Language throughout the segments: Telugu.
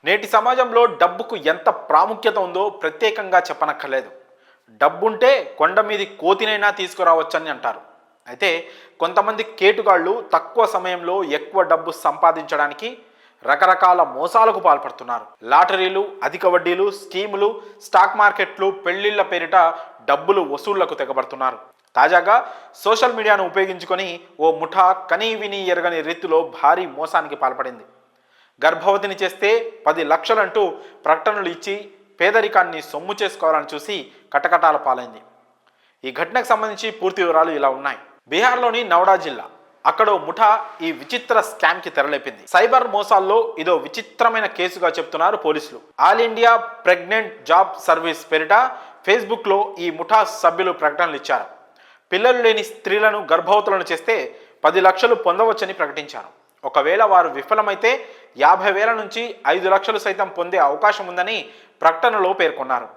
నేటి సమాజంలో డబ్బుకు ఎంత ప్రాముఖ్యత ఉందో ప్రత్యేకంగా చెప్పనక్కర్లేదు. డబ్బుంటే కొండ మీది కోతినైనా తీసుకురావచ్చని అంటారు. అయితే కొంతమంది కేటుగాళ్ళు తక్కువ సమయంలో ఎక్కువ డబ్బు సంపాదించడానికి రకరకాల మోసాలకు పాల్పడుతున్నారు. లాటరీలు, అధిక వడ్డీలు, స్కీములు, స్టాక్ మార్కెట్లు, పెళ్లిళ్ల పేరిట డబ్బులు వసూళ్లకు తెగబడుతున్నారు. తాజాగా సోషల్ మీడియాను ఉపయోగించుకొని ఓ ముఠా కనీ విని ఎరగని రీతిలో భారీ మోసానికి పాల్పడింది. గర్భవతిని చేస్తే 10 లక్షలంటూ ప్రకటనలు ఇచ్చి పేదరికాన్ని సొమ్ము చేసుకోవాలని చూసి కటకటాల పాలైంది. ఈ ఘటనకు సంబంధించి పూర్తి వివరాలు ఇలా ఉన్నాయి. బీహార్లోని నవడా జిల్లా అక్కడో ముఠా ఈ విచిత్ర స్కామ్కి తెరలేపింది. సైబర్ మోసాల్లో ఇదో విచిత్రమైన కేసుగా చెప్తున్నారు పోలీసులు. All India pregnant job service పేరిట ఫేస్బుక్లో ఈ ముఠా సభ్యులు ప్రకటనలు ఇచ్చారు. పిల్లలు లేని స్త్రీలను గర్భవతులను చేస్తే 10 లక్షలు పొందవచ్చని ప్రకటించారు. ఒకవేళ వారు విఫలమైతే 50,000 నుంచి 5 లక్షలు సైతం పొందే అవకాశం ఉందని ప్రకటనలో పేర్కొన్నారు.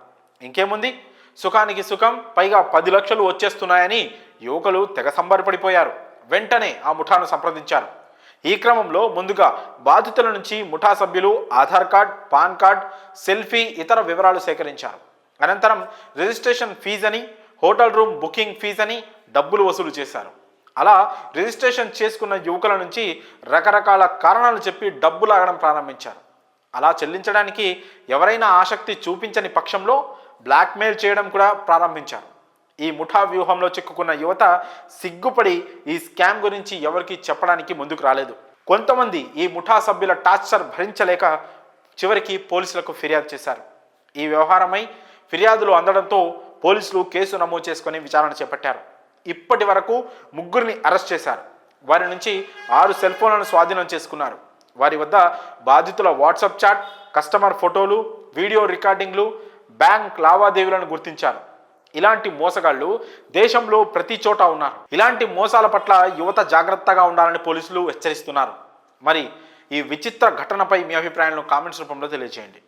ఇంకేముంది, సుఖానికి సుఖం, పైగా 10 లక్షలు వచ్చేస్తున్నాయని యువకులు తెగ సంబరపడిపోయారు. వెంటనే ఆ ముఠాను సంప్రదించారు. ఈ క్రమంలో ముందుగా బాధితుల నుంచి ముఠా సభ్యులు Aadhaar card, pan card, selfie, ఇతర వివరాలు సేకరించారు. అనంతరం రిజిస్ట్రేషన్ ఫీజని, హోటల్ రూమ్ బుకింగ్ ఫీజని డబ్బులు వసూలు చేశారు. అలా రిజిస్ట్రేషన్ చేసుకున్న యువకుల నుంచి రకరకాల కారణాలు చెప్పి డబ్బులు లాగడం ప్రారంభించారు. అలా చెల్లించడానికి ఎవరైనా ఆసక్తి చూపించని పక్షంలో బ్లాక్మెయిల్ చేయడం కూడా ప్రారంభించారు. ఈ ముఠా వ్యూహంలో చిక్కుకున్న యువత సిగ్గుపడి ఈ స్కామ్ గురించి ఎవరికి చెప్పడానికి ముందుకు రాలేదు. కొంతమంది ఈ ముఠా సభ్యుల టార్చర్ భరించలేక చివరికి పోలీసులకు ఫిర్యాదు చేశారు. ఈ వ్యవహారమై ఫిర్యాదులు అందడంతో పోలీసులు కేసు నమోదు చేసుకుని విచారణ చేపట్టారు. ఇప్పటి వరకు 3 అరెస్ట్ చేశారు. వారి నుంచి 6 సెల్ ఫోన్లను స్వాధీనం చేసుకున్నారు. వారి వద్ద బాధితుల వాట్సాప్ చాట్, కస్టమర్ ఫోటోలు, వీడియో రికార్డింగ్లు, బ్యాంక్ లావాదేవీలను గుర్తించారు. ఇలాంటి మోసగాళ్లు దేశంలో ప్రతి చోట ఉన్నారు. ఇలాంటి మోసాల పట్ల యువత జాగ్రత్తగా ఉండాలని పోలీసులు హెచ్చరిస్తున్నారు. మరి ఈ విచిత్ర ఘటనపై మీ అభిప్రాయాలను కామెంట్స్ రూపంలో తెలియజేయండి.